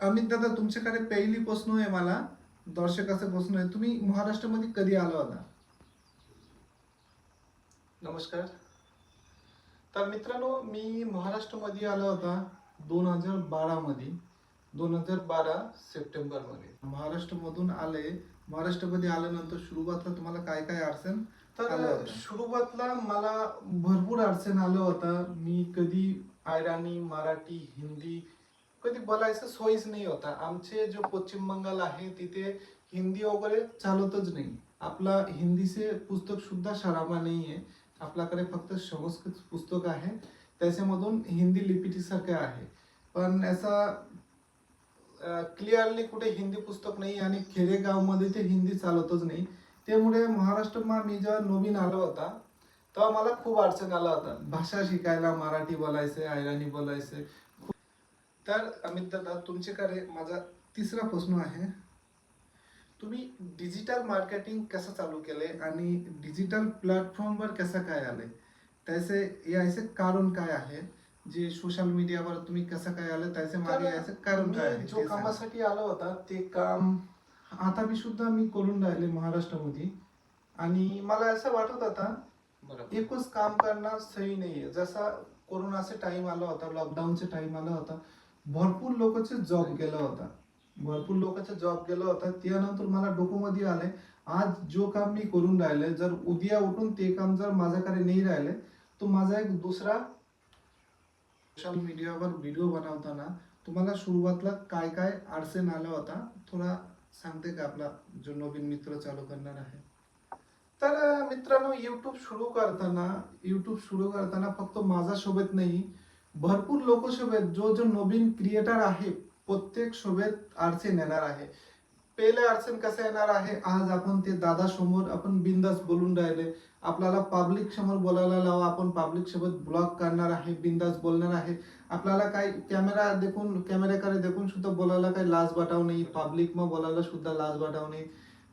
अमित दादा, तुमच्याकडे पहिली प्रश्न आहे मला. दर्शकाचा प्रश्न आहे, तुम्ही महाराष्ट्रामध्ये कधी आला होता? नमस्कार. तर मित्रांनो, मी महाराष्ट्रामध्ये आला होता 2012 मध्ये. 2012 सप्टेंबरमध्ये. महाराष्ट्रामधून आले. महाराष्ट्रामध्ये आल्यानंतर सुरुवातला तुम्हाला काय काय अडचण आलं तर होतं? सुरुवातला मला भरपूर अडचण आलं होतं. मी कधी आयराणी, मराठी, हिंदी कधी बोलायचं सोयीच नाही होता. आमचे जो पश्चिम बंगाल आहे तिथे हिंदी वगैरे चालतच नाही. आपला हिंदीचे पुस्तक सुद्धा शाळामा नाही आहे. आपल्याकडे फक्त संस्कृत पुस्तक आहे, त्याच्यामधून हिंदी लिपीसारखे आहे. पण असा क्लिअरली कुठे हिंदी पुस्तक नाही आणि आणि खेडेगावमध्ये ते हिंदी चालतच नाही. त्यामुळे महाराष्ट्रात मी जेव्हा नवीन आलो होता, तेव्हा मला खूप अडचण आला होता. भाषा शिकायला मराठी बोलायचे, आयराणी बोलायचे. तर अमित दादा, तुमच्याकडे माझा तिसरा प्रश्न आहे, तुम्ही डिजिटल मार्केटिंग कसं चालू केले आणि डिजिटल प्लॅटफॉर्मवर कसं काय आले, त्याचे याचे कारण काय आहे? जे सोशल मीडियावर तुम्ही कसं काय आले, त्याचे मागे याचे कारण काय आहे मी जो ते सांगा. कामासाठी आलो होता ते काम आता मी सुद्धा करून राहिले महाराष्ट्रामध्ये. आणि मला असं वाटत होता एकच काम करणं सही नाहीये. जसा कोरोनाचा टाइम आला होता, लॉकडाऊन लॉकडाऊनचा टाइम आला होता, भरपूर लोकांचे जॉब गेला होता. भरपूर लोकांचा जॉब गेला होता. त्यानंतर मला डोकोमध्ये आले, आज जो काम मी करून राहिले, जर उद्या उठून ते काम जर माझ्याकडे नाही राहिले, तो माझा एक दुसरा सोशल मीडियावर व्हिडिओ बनवताना तुम्हाला सुरुवातला काय काय अडचण आला होता, थोडा सांगते का आपला जो नवीन मित्र चालू करणार आहे? तर मित्रांनो, यूट्यूब सुरू करताना फक्त माझ्यासोबत नाही, भरपूर लोक सोबत जो जो नवीन क्रिएटर आहे, प्रत्येक सोबत अडचण येणार आहे. पहिले अडचण कसं येणार आहे, आज आपण ते दादा समोर आपण बिंदास बोलून राहिले, आपल्याला पब्लिक समोर बोलायला लावा, आपण पब्लिक सोबत ब्लॉग करणार आहे, बिंदास बोलणार आहे. आपल्याला काही कॅमेऱ्याकडे देखून सुद्धा बोलायला काही लाज वाटाव नाही, पब्लिक मग बोलायला सुद्धा लाज वाटाव नाही.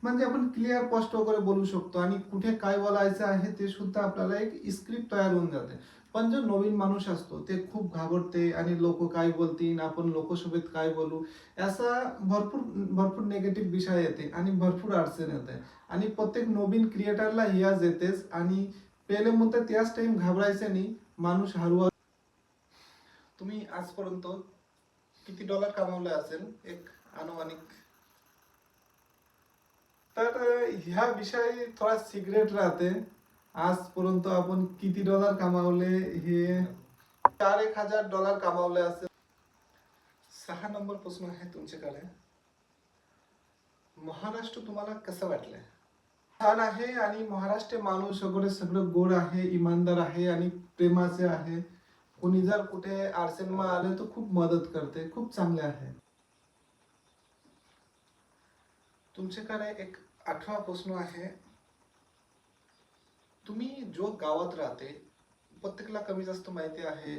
म्हणजे आपण क्लिअर पोस्ट वगैरे बोलू शकतो आणि कुठे काय बोलायचं आहे ते सुद्धा आपल्याला एक स्क्रिप्ट तयार होऊन जाते. पण जो नवीन माणूस असतो ते खूप घाबरते, आणि लोक काय बोलतील, आपण लोकांसोबत काय बोलू, असा भरपूर भरपूर नेगेटिव्ह विषय येते आणि भरपूर अडचण येते. आणि प्रत्येक नवीन क्रिएटरला याच येतेच. आणि पहिले मुद्दा त्याच टाइम घाबरायचं नाही, माणूस हरवा. तुम्ही आजपर्यंत किती डॉलर कमावले असेल एक अनुमानिक? तर ह्या विषयी थोडा सिक्रेट राहते. आजपर्यंत आपण किती डॉलर कमावले हे 4,000-1,000 कमावले असेल. 6 नंबर प्रश्न आहे तुमच्याकडे. महाराष्ट्र तुम्हाला कसं वाटलंय? छान आहे, आणि महाराष्ट्र माणूस वगैरे सगळं गोड आहे, इमानदार आहे आणि प्रेमाचे आहे. कोणी जर कुठे अडचणीमध्ये आले तर खूप मदत करते, खूप चांगले आहे. तुमच्याकडे एक 8वा प्रश्न आहे. तुम्ही जो गावात राहते, प्रत्येकाला कमी जास्त माहिती आहे,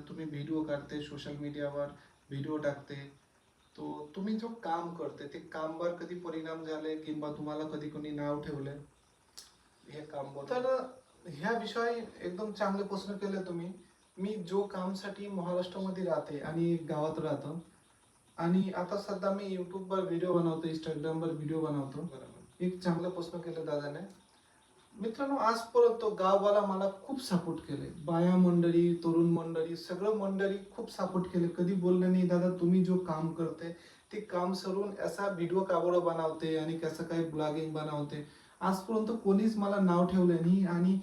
तुम्ही व्हिडिओ काढते, सोशल मीडियावर व्हिडिओ टाकते. तो तुम्ही जो काम करते ते कामवर कधी परिणाम झाले किंवा तुम्हाला कधी कोणी नाव ठेवले हे काम बघून? तर ह्या विषयी एकदम चांगले प्रश्न केले तुम्ही. मी जो कामसाठी महाराष्ट्रामध्ये राहते आणि गावात राहतो, आणि आता सध्या मी युट्यूबवर व्हिडिओ बनवतो, इंस्टाग्रामवर व्हिडिओ बनवतो. बरोबर. एक चांगला प्रश्न केला दादाने. मित्रांनो, आजपर्यंत गाववाला मला खूप सपोर्ट केले, बाया मंडळी, तरुण मंडळी, सगळं मंडळी खूप सपोर्ट केले. कधी बोलले नाही, दादा तुम्ही जो काम करते ते काम सोडून असा व्हिडिओ का बरं बनवते आणि कसं काही ब्लॉगिंग बनवते. आजपर्यंत कोणीच मला नाव ठेवले नाही, आणि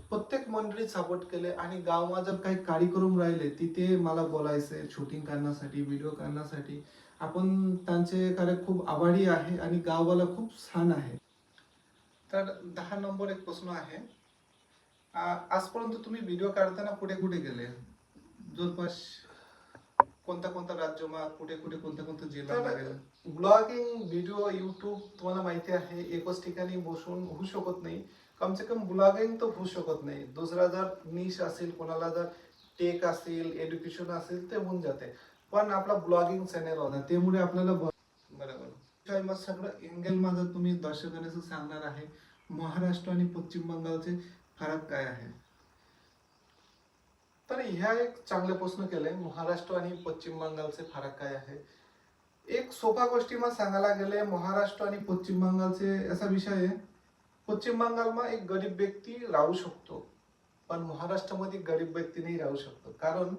प्रत्येक मंडळी सपोर्ट केले. आणि गावात जर काही कार्यक्रम राहिले तिथे मला बोलायचे, शूटिंग करण्यासाठी, व्हिडिओ करण्यासाठी. आपण त्यांच्याकडे खूप आभारी आहे, आणि गाववाला खूप छान आहे. तर 10 नंबर एक प्रश्न आहे. आजपर्यंत तुम्ही व्हिडिओ काढताना कुठे कुठे गेले? जवळपास कोणत्या कोणत्या राज्यात, कुठे कुठे, कोणत्या कोणत्या जिल्ह्यात तर गेले? ब्लॉगिंग व्हिडिओ युट्यूब तुम्हाला माहिती आहे एकच ठिकाणी बसून होऊ शकत नाही. कम से कम ब्लॉगिंग तर होऊ शकत नाही. दुसरा जर निश असेल, कोणाला जर टेक असेल, एज्युकेशन असेल, ते होऊन जाते. पण आपला ब्लॉगिंग चॅनल होता, त्यामुळे आपल्याला बरोबर. मग सगळं एंगल माझं तुम्ही दर्शकांना सांगणार आहे, महाराष्ट्र आणि पश्चिम बंगालचे फरक काय आहे. तर ह्या एक चांगले प्रश्न केले, महाराष्ट्र आणि पश्चिम बंगालचे फरक काय आहे. एक सोपा गोष्टीમાં सांगायला गेले महाराष्ट्र आणि पश्चिम बंगालचे असा विषय आहे. पश्चिम बंगालમાં एक गरीब व्यक्ती राहू शकतो, पण महाराष्ट्रामध्ये गरीब व्यक्ती नाही राहू शकतो. कारण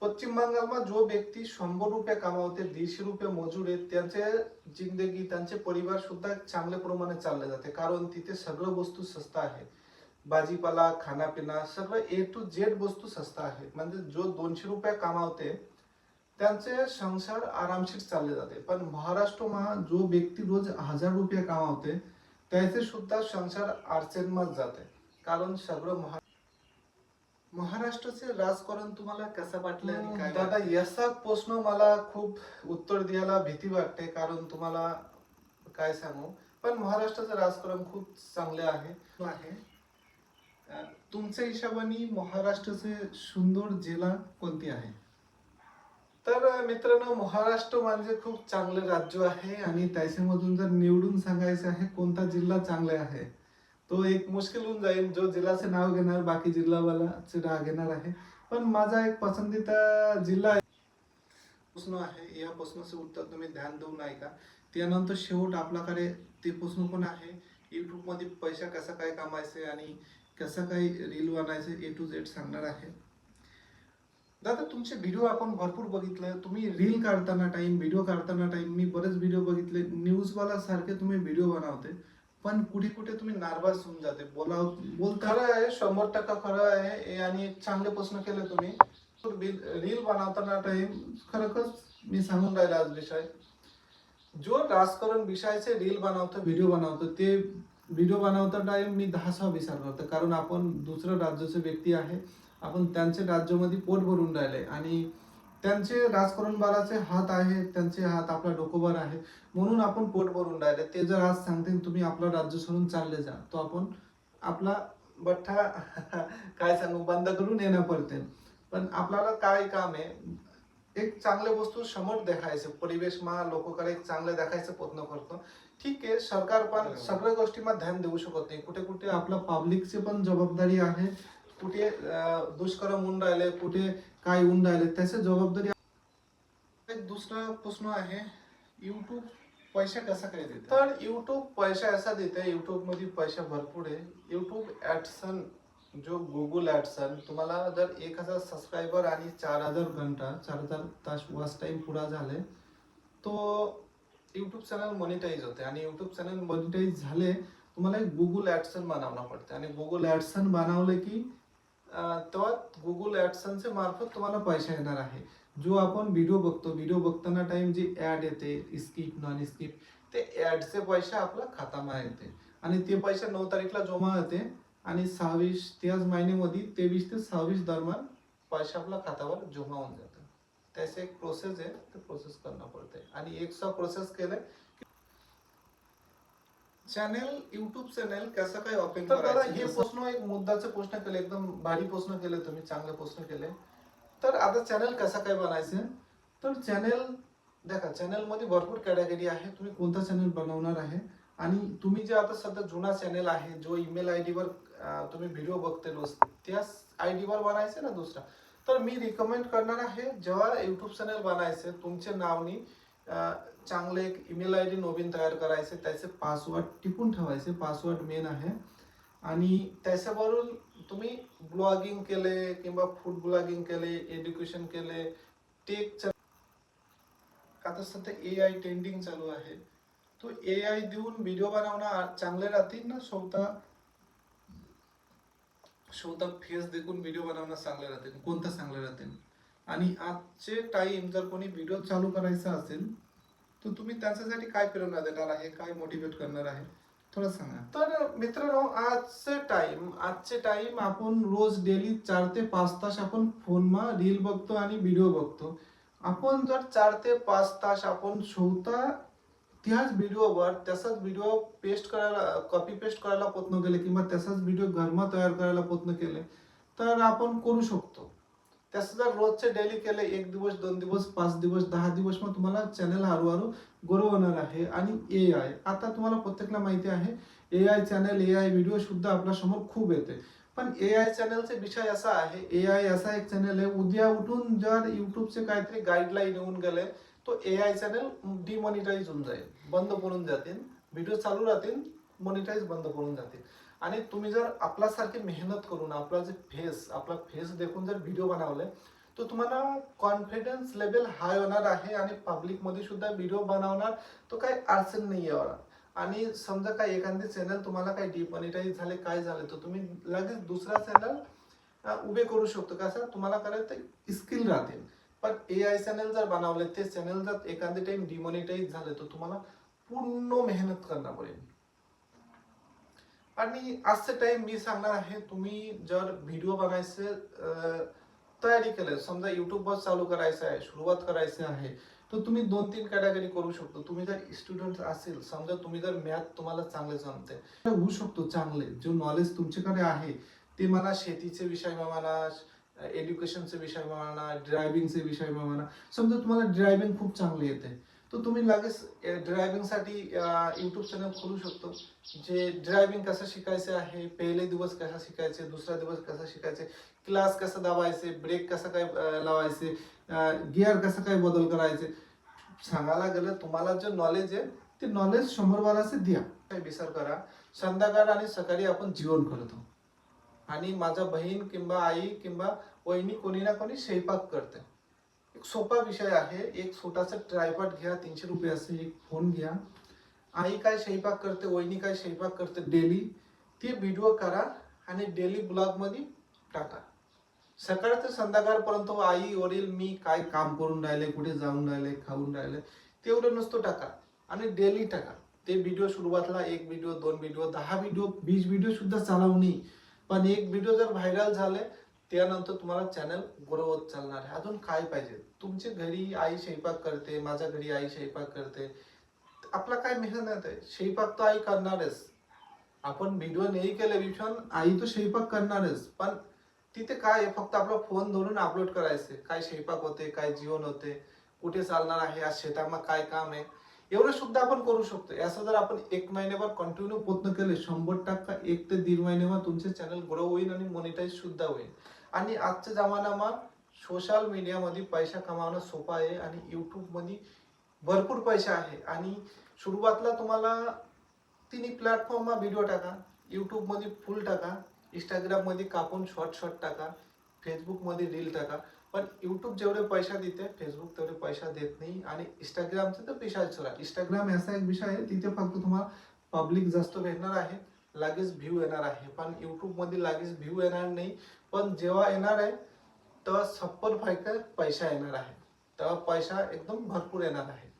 पश्चिम बंगालમાં जो व्यक्ती 100 रुपये कमावते, 150 रुपये मजूर आहेत, त्यांचे जिंदगी, त्यांचे परिवार सुद्धा चांगल्या प्रमाणे चालले जाते. कारण तिथे सगळं वस्तू स्वस्त आहे. भाजीपाला, खानापिना सगळं ए टू झेड वस्तू स्वस्त आहे. म्हणजे जो 200 रुपये कमावते त्यांचे संसार आरामशीर चालले जाते. पण महाराष्ट्रमा जो व्यक्ती रोज 1000 रुपये कमावते त्याचे सुद्धा संसार अडचणीत जाते. कारण सगळं महाराष्ट्राचे राजकारण तुम्हाला कसं वाटलं आणि काय दादा याचा प्रश्न मला खूप उत्तर द्यायला भीती वाटते. कारण तुम्हाला काय सांगू, पण महाराष्ट्राचं राजकारण खूप चांगले आहे. तुमच्या हिशोबाने महाराष्ट्राचे सुंदर जिल्हा कोणती आहे? तर मित्रांनो, महाराष्ट्र म्हणजे खूप चांगलं राज्य आहे आणि त्याच्यामधून जर निवडून सांगायचं आहे कोणता जिल्हा चांगला आहे, तो एक मुश्किल होऊन जाईल. जो जिल्ह्याचे नाव घेणार बाकी जिल्हावालाचे नाव घेणार आहे. पण माझा एक पसंतीचा जिल्हा प्रश्न आहे. या प्रश्नाचं उत्तर तुम्ही ध्यान देऊन ऐका. त्यानंतर शेवट आपल्याकडे ते प्रश्न पण आहे, युट्यूब मध्ये पैसा कसा काय कमायचे आणि कसं काय रील बनायचे, ए टू झेड सांगणार आहे. दादा तुमचे व्हिडिओ आपण भरपूर बघितले. तुम्ही रील काढताना टाइम, व्हिडिओ काढताना टाइम मी बरेच व्हिडिओ बघितले. न्यूजवाला सारखे तुम्ही व्हिडिओ बनवते, पण कुठे कुठे तुम्ही नार्वस होऊन जाते. बोलता खरं आहे, 100% खरं आहे. आणि चांगले प्रश्न केले तुम्ही. रील बनवताना टाइम खरंच मी सांगून राहिला आज विषय. जो राजकारण विषयाचे रील बनवतो, व्हिडिओ बनवतो, ते व्हिडिओ बनवता टाइम मी 10 विचार करतो. कारण आपण दुसऱ्या राज्याचे व्यक्ती आहे, आपण त्यांच्या राज्यामध्ये पोट भरून राहिले आणि त्यांचे राजकारणबाराचे हात आहे, त्यांचे हात आपल्या डोकोवर आहे, म्हणून आपण पोट भरून राहिले. ते जर आज सांगते तुम्ही आपलं राज्य सोडून चालले जा, तो आपण आपला बठ्ठा काय सांगू बंद करून येणं पडते. पण आपल्याला काय काम आहे, एक चांगले वस्तू समोर देखायचे, परिवेशमा लोकांकडे एक चांगले देखायचा प्रयत्न करतो. ठीक आहे, सरकार पण सगळ्या गोष्टींना ध्यान देऊ शकत नाही. कुठे कुठे आपला पब्लिकची पण जबाबदारी आहे. कुठे दुष्कर्म होऊन राहिले, कुठे काय होऊन राहिले, त्याची जबाबदारी. एक दुसरा प्रश्न आहे, युट्यूब पैसा कसा काय देते? तर युट्यूब पैसा असा देते, युट्यूब मध्ये पैसा भरपूर आहे. युट्यूब ऍडसन, जो गुगल ऍडसन, तुम्हाला जर 1000 सबस्क्रायबर आणि 4000 घंटा 4000 तास वॉच टाइम पुरा झाले, तो युट्यूब चॅनल मॉनिटाईज होते. आणि युट्यूब चॅनल मॉनिटाईज झाले, तुम्हाला एक गुगल ऍडसन बनवणं पडते. आणि गुगल ऍडसन बनवलं की तेव्हा गुगल ऍडसनचे मार्फत तुम्हाला पैसा येणार आहे. जो आपण व्हिडिओ बघतो, व्हिडिओ बघताना टाइम जी ऍड येते, स्किप नॉन स्किप, ते ऍडचे पैसे आपल्या खात्यामध्ये येते. आणि ते पैसे 9 तारीखला जमा होते आणि 26 त्याच महिन्यामध्ये 23 ते 26 दरम्यान पैसे आपल्या खात्यावर जमा होऊन जातात. त्याचे एक प्रोसेस आहे, ते प्रोसेस करणं पडते. आणि एक प्रोसेस केलं चॅनल, युट्यूब चॅनल कसं काय ओपन करायचं, हे प्रश्न एक मुद्दाचे प्रश्न केले, एकदम भारी प्रश्न केले तुम्ही, चांगले प्रश्न केले. तर आता चॅनल कसं काय बनायचं, तर चॅनल देखा, चॅनल मध्ये भरपूर कॅटेगरी आहे. तुम्ही कोणता चॅनल बनवणार आहे आणि तुम्ही जे आता सध्या जुना चॅनल आहे, जो ईमेल आयडी वर तुम्ही व्हिडिओ बघते रोज, त्याच आयडी वर बनायचे ना दुसरा. तर मी रिकमेंड करणार आहे, जेव्हा युट्यूब चॅनल बनायचे तुमच्या नावनी चांगले एक ईमेल आयडी नवीन तयार करायचे, त्याचे पासवर्ड टिपून ठेवायचे, पासवर्ड मेन आहे. आणि त्याच्यावरून तुम्ही ब्लॉगिंग केले किंवा फूड ब्लॉगिंग केले, एज्युकेशन केले, टेक, आता सध्या AI ट्रेंडिंग चालू आहे, तो AI देऊन व्हिडिओ बनवणं चांगले राहतील ना, स्वतः फेस देखून व्हिडिओ बनवणं चांगले राहतील, कोणतं चांगले राहतील. आणि आजचे टाइम जर कोणी व्हिडिओ चालू करायचा असेल तर तुम्ही त्यांच्यासाठी काय प्रेरणा देणार आहे, काय मोटिवेट करणार आहे, थोडं सांगा. तर मित्रांनो, आजचे टाइम आपण रोज डेली 4 ते 5 तास आपण फोनमा रील बघतो आणि व्हिडिओ बघतो. आपण जर 4 ते 5 तास आपण स्वतः त्याच व्हिडिओवर तसाच व्हिडिओ पेस्ट करायला, कॉपी पेस्ट करायला प्रयत्न केले किंवा तसाच व्हिडिओ घरमा तयार करायला प्रयत्न केले तर आपण करू शकतो. तसं जर रोजचे डेली केले, 1 दिवस, 2 दिवस, 5 दिवस, 10 दिवस, मग तुम्हाला चॅनल हळूहळू ग्रो होणार आहे. आणि AI, आता तुम्हाला प्रत्येकाला माहिती आहे, AI चॅनल, AI व्हिडिओ सुद्धा आपल्या समोर खूप येते. पण AI चॅनलचा विषय असा आहे, AI असा एक चॅनल आहे, उद्या उठून जर युट्यूबचे काहीतरी गाईडलाईन येऊन गेले तो AI चॅनल डिमॉनिटाईज होऊन जाईल, बंद पडून जातील, व्हिडिओ चालू राहतील, मॉनिटाईज बंद पडून जातील. आणि तुम्ही जर आपल्यासारखी मेहनत करून आपला फेस देखून जर व्हिडिओ बनवले तर तुम्हाला कॉन्फिडन्स लेवल हाय होणार आहे आणि पब्लिक मध्ये सुद्धा व्हिडिओ बनवणार तो काही अडचण नाही येणार. आणि समजा काय एखादे चॅनल तुम्हाला काही डिमॉनिटाईज झाले काय झाले तर तुम्ही लगेच दुसरा चॅनल उभे करू शकतो. कसं तुम्हाला करायचं स्किल राहतील. पण AI चॅनल जर बनवले ते चॅनल जर एखादे टाइम डिमॉनिटाईज झाले तर तुम्हाला पूर्ण मेहनत करणार पडेल. आणि आजचे टाइम मी सांगणार आहे, तुम्ही जर व्हिडिओ बनायचे तयारी केलं, समजा युट्यूब वर चालू करायचं आहे, सुरुवात करायची आहे, तर तुम्ही 2-3 कॅटेगरी करू शकतो. तुम्ही जर स्टुडंट असेल, समजा तुम्ही जर मॅथ तुम्हाला चांगले जमते, होऊ शकतो चांगले जो नॉलेज तुमच्याकडे आहे ते म्हणा, शेतीचे विषय म्हणा, एज्युकेशनचे विषय म्हणा, ड्रायव्हिंगचे विषय म्हणा. समजा तुम्हाला ड्रायव्हिंग खूप चांगले येते तर तुम्ही लगेच ड्रायव्हिंगसाठी युट्यूब चॅनल खोलू शकतो. जे ड्रायव्हिंग कसं शिकायचे आहे, पहिले दिवस कसा शिकायचे, दुसरा दिवस कसा शिकायचे, क्लास कसं दाबायचे, ब्रेक कसं काय लावायचे, गिअर कसं काय बदल करायचे, सांगायला गेलं तुम्हाला जे नॉलेज आहे ते नॉलेज 100 वालाचे द्या. काही विचार करा, संध्याकाळ आणि सकाळी आपण जेवण करतो आणि माझा बहीण किंवा आई किंवा वहिनी कोणी ना कोणी स्वयंपाक करते. एक सोपा विषय आहे, एक छोटासा ट्रायपॉड घ्या, 300 रुपयाचे एक फोन घ्या, आई काय स्वयंपाक करते, वहिनी काय स्वयंपाक करते डेली ते व्हिडिओ करा आणि डेली ब्लॉग मध्ये टाका. सकाळ ते संध्याकाळपर्यंत आई वडील मी काय काम करून राहिले, कुठे जाऊन राहिले, खाऊन राहिले तेवढं नुसतं टाका आणि डेली टाका ते व्हिडिओ. सुरुवातला 1 व्हिडिओ, 2 व्हिडिओ, 10 व्हिडिओ, 20 व्हिडिओ सुद्धा चालवणी, पण एक व्हिडिओ जर व्हायरल झाले त्यानंतर तुम्हाला चॅनल ग्रो होत चालणार आहे. अजून काय पाहिजे, तुमच्या घरी आई स्वयंपाक करते, माझ्या घरी आई स्वयंपाक करते, आपला काय मेहनत आहे, स्वयंपाक तर आई करणारच. आपण व्हिडिओ नाही केले विषय आई तो स्वयंपाक करणारच, पण तिथे काय आहे, फक्त आपला फोन धरून अपलोड करायचे, काय स्वयंपाक होते, काय जेवण होते, कुठे चालणार आहे, आज शेतामध्ये काय काम आहे, एवढं सुद्धा आपण करू शकतो. असं जर आपण 1 महिन्याभर कंटिन्यू प्रयत्न केले 100% 1 ते 1.5 महिन्यावर तुमचे चॅनल ग्रो होईल आणि मॉनिटाईज सुद्धा होईल. आणि आजच्या जमान्यामध्ये सोशल मीडियामध्ये पैसा कमावणं सोपं आहे आणि युट्यूब मध्ये भरपूर पैसा आहे. आणि सुरुवातीला तुम्हाला तिन्ही प्लॅटफॉर्मवर व्हिडिओ टाका, युट्यूब मध्ये फुल टाका, इंस्टाग्राम मध्ये कापून शॉर्ट टाका, फेसबुक मध्ये रील टाका. पण युट्यूब जेवढे पैसा देते फेसबुक तेवढे पैसा देत नाही. आणि इंस्टाग्रामचं तर पिशाच आहे. इंस्टाग्राम असा एक विषय आहे तिथे फक्त तुम्हाला पब्लिक जास्त भेटणार आहे, लगेच व्ह्यू येणार आहे. पण युट्यूब मध्ये लगेच व्ह्यू येणार नाही, पण जेव्हा येणार आहे तेव्हा 100% पैसा येणार आहे, तेव्हा पैसा एकदम भरपूर येणार आहे.